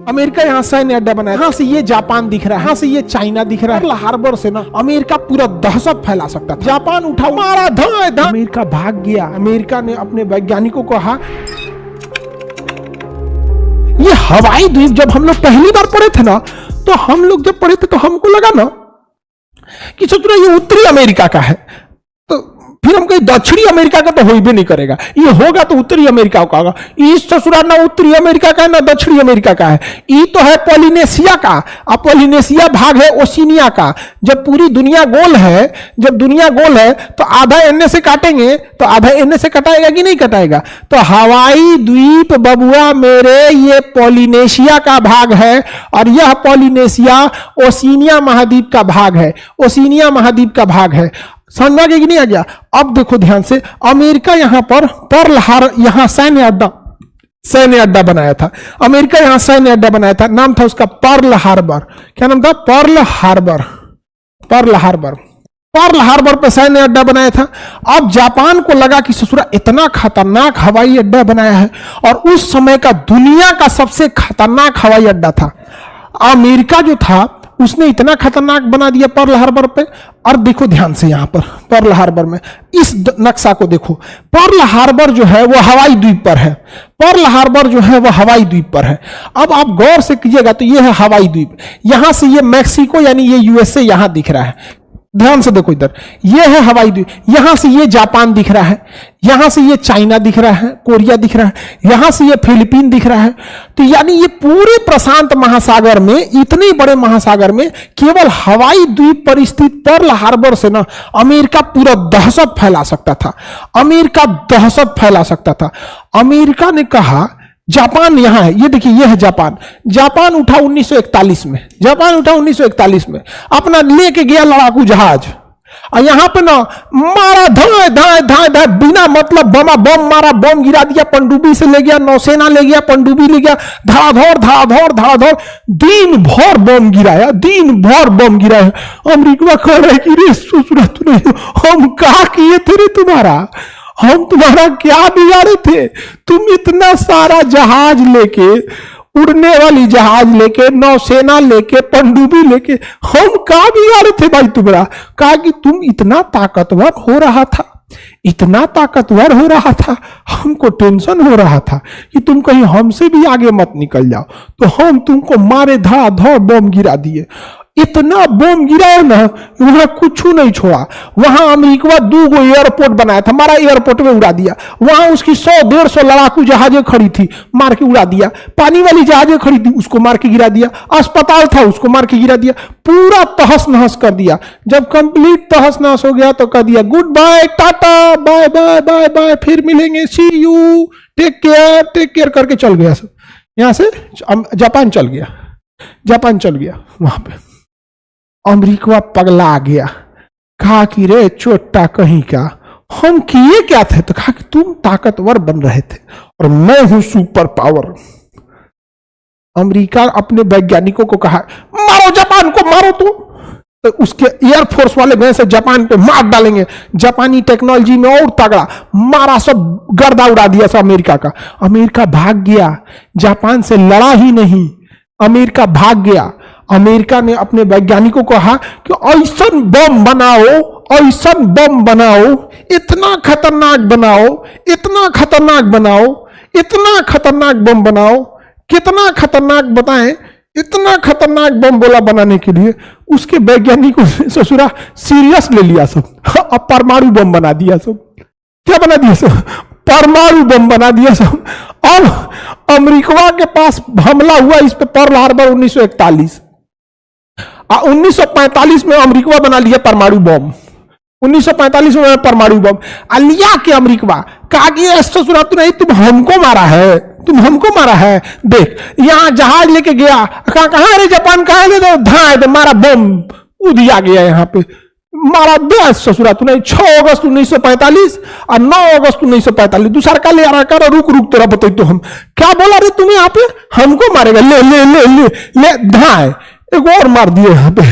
America यहाँ सैन्य अड्डा बनाया, यहाँ से ये जापान दिख रहा है, यहाँ से ये चाइना दिख रहा है। पर्ल हार्बर से ना अमेरिका पूरा दहशत फैला सकता था। जापान उठा मारा धाए धाए, अमेरिका भाग गया। अमेरिका ने अपने वैज्ञानिकों को कहा, ये हवाई द्वीप जब हम लोग पहली बार पढ़े थे ना, तो हम लोग जब पढ़े थे तो हमको लगा ना कि सोच रहे ये उत्तरी अमेरिका का है, तो फिर हम कहीं दक्षिणी अमेरिका का तो हो भी नहीं करेगा, ये होगा तो उत्तरी अमेरिका का होगा। इस ससुराल ना उत्तरी अमेरिका का है ना दक्षिणी अमेरिका का है, ये तो है पॉलिनेशिया का। अब पॉलिनेशिया भाग है ओशिनिया का। जब पूरी दुनिया गोल है, जब दुनिया गोल है तो आधा एन्ने से काटेंगे तो आधा एन्ने से कटाएगा कि नहीं कटाएगा। तो हवाई द्वीप बबुआ मेरे ये पॉलिनेशिया का भाग है, और यह पॉलिनेशिया ओशिनिया महाद्वीप का भाग है, ओशिनिया महाद्वीप का भाग है। समझ में आ गया कि नहीं आ गया। अब देखो ध्यान से, अमेरिका यहां पर पर्ल हार्बर, यहां सैन्य अड्डा बनाया था। अमेरिका यहां सैन्य अड्डा बनाया था, नाम था उसका पर्ल हार्बर। क्या नाम था? Pearl Harbor. पर्ल हार्बर पे सैन्य अड्डा बनाया था। अब जापान को लगा कि ससुरा इतना खतरनाक हवाई अड्डा बनाया है, और उस समय का दुनिया का सबसे खतरनाक हवाई अड्डा था। अमेरिका जो था उसने इतना खतरनाक बना दिया पर्ल हार्बर पे। और देखो ध्यान से, यहां पर पर्ल हार्बर में इस नक्शा को देखो, पर्ल हार्बर जो है वो हवाई द्वीप पर है। पर्ल हार्बर जो है वो हवाई द्वीप पर है। अब आप गौर से कीजिएगा तो ये है हवाई द्वीप, यहां से ये मैक्सिको यानी ये यूएसए यहां दिख रहा है। ध्यान से देखो इधर, ये है हवाई द्वीप, यहां से ये जापान दिख रहा है, यहां से ये चाइना दिख रहा है, कोरिया दिख रहा है, यहां से ये फिलीपीन दिख रहा है। तो यानी ये पूरे प्रशांत महासागर में, इतने बड़े महासागर में केवल हवाई द्वीप पर स्थित पर्ल हार्बर से ना अमेरिका पूरा दहशत फैला सकता था। अमेरिका दहशत फैला सकता था। अमेरिका ने कहा जापान यहां है, ये देखिए ये है जापान। जापान उठा 1941 में, जापान उठा 1941 में, अपना लेके गया लड़ाकू जहाज, और यहां पे ना मारा धाए धाए धाए धाए, बिना मतलब बम मारा, बम गिरा दिया, पनडुब्बी से ले गया, नौसेना ले गया, पनडुब्बी ले गया, धड़ाधड़ दिन भर बम गिराया, दिन भर बम गिराया। अमेरिका कह रहे कि रे ससुरा तू नहीं, हम कहा किए थे रे तुम्हारा, हम तुम्हारा क्या बिगाड़े थे? तुम इतना सारा जहाज लेके, उड़ने वाली जहाज लेके, नौसेना लेके, पनडुब्बी लेके, हम क्या बिगाड़े थे भाई तुम्हारा? कहा कि तुम इतना ताकतवर हो रहा था, इतना ताकतवर हो रहा था, हमको टेंशन हो रहा था कि तुम कहीं हमसे भी आगे मत निकल जाओ, तो हम तुमको मारे धड़ाधड़ बम गिरा दिए। इतना बम गिराया ना, वहां कुछ नहीं छोड़ा। वहां अमेरिका 2 एयरपोर्ट बनाया था, हमारा एयरपोर्ट में उड़ा दिया। वहां उसकी 100-150 लड़ाकू जहाजें खड़ी थी, मार के उड़ा दिया। पानी वाली जहाजें खड़ी थी, उसको मार के गिरा दिया। अस्पताल था, उसको मार के गिरा दिया। पूरा तहस नहस कर दिया। जब कंप्लीट तहस नहस हो गया तो कह दिया good bye, tata, bye bye bye bye, फिर मिलेंगे, सी यू, टेक केयर करके चल गया सब। यहां से जापान चल गया। वहां पे अमेरिका पगला गया, कहा कि रे चोटा कहीं का, हम किए क्या थे? तो कहा कि तुम ताकतवर बन रहे थे और मैं हूं सुपर पावर। अमेरिका अपने वैज्ञानिकों को कहा मारो जापान को, मारो। तो उसके एयरफोर्स वाले गए से जापान पे मार डालेंगे। जापानी टेक्नोलॉजी में और तगड़ा मारा, सब गर्दा उड़ा दिया सब अमेरिका का। अमेरिका भाग गया, जापान से लड़ा ही नहीं, अमेरिका भाग गया। अमेरिका ने अपने वैज्ञानिकों को कहा कि ऐसा बम बनाओ, ऐसा बम बनाओ, इतना खतरनाक बनाओ, इतना खतरनाक बनाओ, इतना खतरनाक बम बनाओ। कितना खतरनाक बताएं? इतना खतरनाक बम बोला बनाने के लिए। उसके वैज्ञानिकों ने ससुरा सीरियस ले लिया सब, अब परमाणु बम बना दिया सब। क्या बना दिया सब? परमाणु बम बना दिया सब। अब अमेरिका के पास हमला हुआ इस पे पर्ल हार्बर 1941। 1945 में अमेरिका बना लिया परमाणु बम। 1945 में परमाणु बम लिया के अमेरिका कहा कि ससुरात नहीं, तुम हमको मारा है। देख यहां जहाज लेके गया, कहा रे जापान, कहा ले दो, धाए मारा बम उदिया गया, यहां पे मारा दे ससुरात नहीं। 6 अगस्त 1945 और 9 अगस्त 1945 दूसरा का ले आ रहा कर, रुक तेरा बताई तो हम क्या बोला रे तुम्हें, यहाँ पे हमको मारेगा, ले ले ले ले ले धाए, एक और मार दिए यहाँ पे।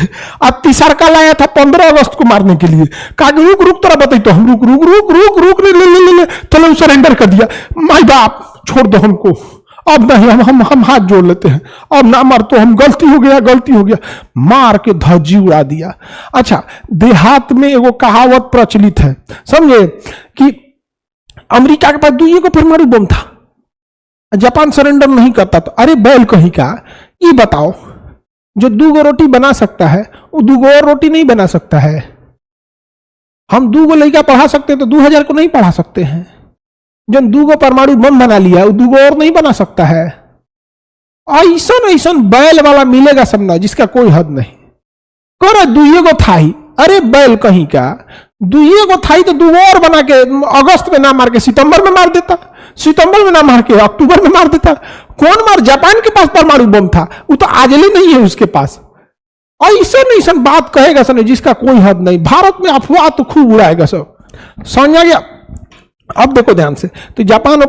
अब तीसरा का लाया था 15 अगस्त को मारने के लिए, कहा रुक तेरा बताई तो हम रुक ले ले ले ले, चलो सरेंडर कर दिया। माई बाप छोड़ दो हमको, अब नहीं, हम हाथ जोड़ लेते हैं, अब ना मार, तो हम गलती हो गया, मार के धज्जी उड़ा दिया। अच्छा, देहात में एगो कहावत प्रचलित है, समझे, कि अमेरिका के पास 2 को परमाणु बम था, जापान सरेंडर नहीं करता तो, अरे बैल कहीं का, ये बताओ जो 2 रोटी बना सकता है वो 2 और रोटी नहीं बना सकता है। हम 2 लड़का पढ़ा सकते हैं तो 2000 को नहीं पढ़ा सकते हैं। जब 2 परमाणु बम बना लिया वो 2 और नहीं बना सकता है। ऐसा बैल वाला मिलेगा समझना, जिसका कोई हद नहीं। कर 2 को था ही, अरे बैल कहीं का, 2 को था ही तो 2 और बना के अगस्त में ना मार के सितंबर में मार देता, सितंबर में ना मार के अक्टूबर में मार देता। कौन मार, जापान के पास परमाणु बम था, वो तो आजले नहीं है उसके पास। ऐसा बात कहेगा सर जिसका कोई हद नहीं। भारत में अफवाह तो खूब उड़ाएगा सब, समझ आ गया। अब देखो ध्यान से, तो जापान में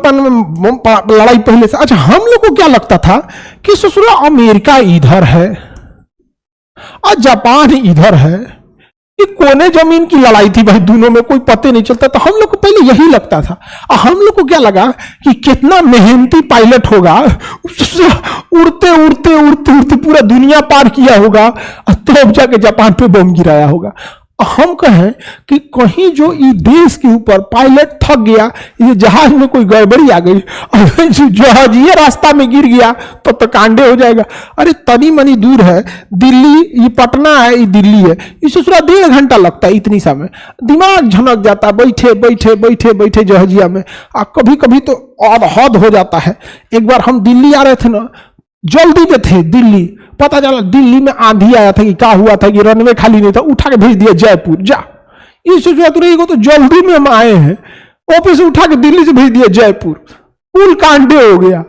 लड़ाई पहले से। अच्छा, हम लोग को क्या लगता था कि ससुरा अमेरिका इधर है और जापान इधर है, कि कोने जमीन की लड़ाई थी भाई, दोनों में कोई पते नहीं चलता। तो हम लोग को पहले यही लगता था। और हम लोग को क्या लगा कि कितना मेहनती पायलट होगा, उड़ते उड़ते उड़ते उड़ते पूरा दुनिया पार किया होगा और तब जाके जापान पे बम गिराया होगा। हम कहें कि कहीं जो ये देश के ऊपर पायलट थक गया, ये जहाज में कोई गड़बड़ी आ गई और जहाज ये रास्ता में गिर गया तो कांडे हो जाएगा। अरे तनी मनी दूर है दिल्ली, ये पटना है, ये दिल्ली है, इसे पूरा 1.5 घंटा लगता है। इतनी समय दिमाग झनक जाता बैठे बैठे बैठे बैठे जहाजिया में। कभी कभी तो हद हो जाता है। एक बार हम दिल्ली आ रहे थे ना, जल्दी में थे दिल्ली, पता चला दिल्ली में आंधी आया था कि क्या हुआ था कि रनवे खाली नहीं था, उठा के भेज दिया जयपुर, जा। इस जरूरत रही को तो जल्दी में हम आए हैं, ऑफिस से उठा के दिल्ली से भेज दिया जयपुर, पुल कांडे हो गया।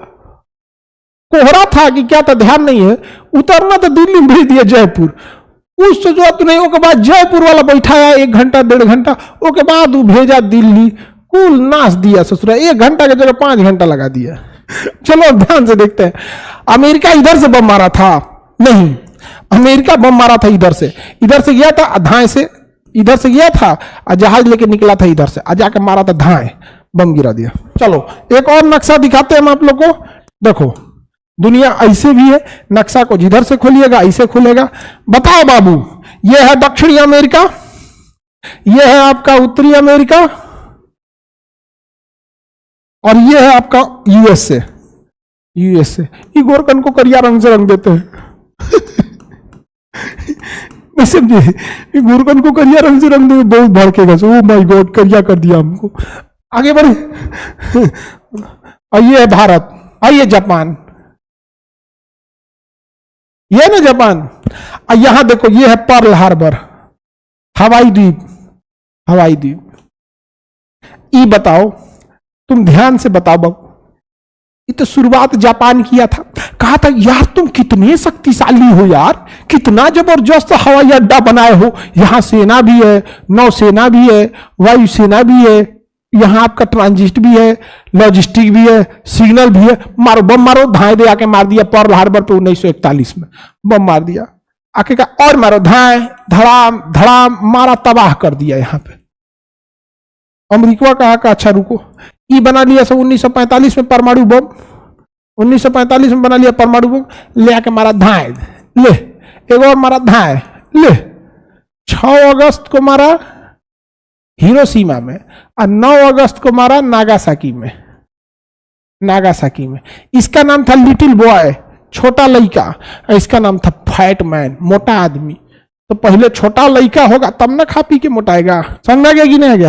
कोहरा था कि क्या था ध्यान नहीं है, उतरना तो दिल्ली में भेज दिया जयपुर। उस जरूरत नहीं, उसके बाद जयपुर वाला बैठाया 1 घंटा 1.5 घंटा, उसके बाद वो भेजा दिल्ली, कुल नाश दिया ससुरा। 1 घंटा की जगह 5 घंटा लगा दिया। चलो ध्यान से देखते हैं। अमेरिका इधर से बम मारा था? नहीं, अमेरिका बम मारा था इधर से गया था धाए से, इधर से गया था और जहाज लेके निकला था इधर से, जाकर मारा था धाए, बम गिरा दिया। चलो एक और नक्शा दिखाते हैं हम आप लोग को। देखो दुनिया ऐसे भी है, नक्शा को जिधर से खोलिएगा ऐसे खुलेगा। बताओ बाबू, ये है दक्षिणी अमेरिका, ये है आपका उत्तरी अमेरिका, और ये है आपका यूएसए। ये गोरकन को करिया रंग से रंग देते हैं नहीं समझे, ये गोरकन को करिया रंग से रंग देते बहुत भड़केगा। ओ माय गॉड, करिया कर दिया हमको। आगे बढ़े। और ये है भारत, आइए जापान, ये ना जापान। और यहां देखो ये है पर्ल हार्बर, हवाई द्वीप। ये बताओ, तुम ध्यान से बताओ बाबू, ये तो शुरुआत जापान किया था। कहा था यार तुम कितने शक्तिशाली हो यार, कितना जबरदस्त हवाई अड्डा बनाए हो, यहां सेना भी है, नौसेना भी है, वायुसेना भी है, यहां आपका ट्रांजिट भी है, लॉजिस्टिक भी है, सिग्नल भी है। मारो बम मारो, धाए दे आके मार दिया पर्ल हार्बर पे 1941 में बम मार दिया। आके का और मारो, धाए धड़ाम धड़ाम मारा, तबाह कर दिया। यहां पे अमेरिका कहा का अच्छा रुको, ये बना लिया सब 1945 में परमाणु बम, 1945 में बना लिया परमाणु बम, ले आके मारा धाए, ले एक और मारा धाए, ले 6 अगस्त को मारा हिरोशिमा में और 9 अगस्त को मारा नागासाकी में। इसका नाम था लिटिल बॉय, छोटा लड़का, इसका नाम था फैट मैन, मोटा आदमी। तो पहले छोटा लड़का होगा तब ना खा पी के मोटाएगा। समझ गया कि नहीं गया?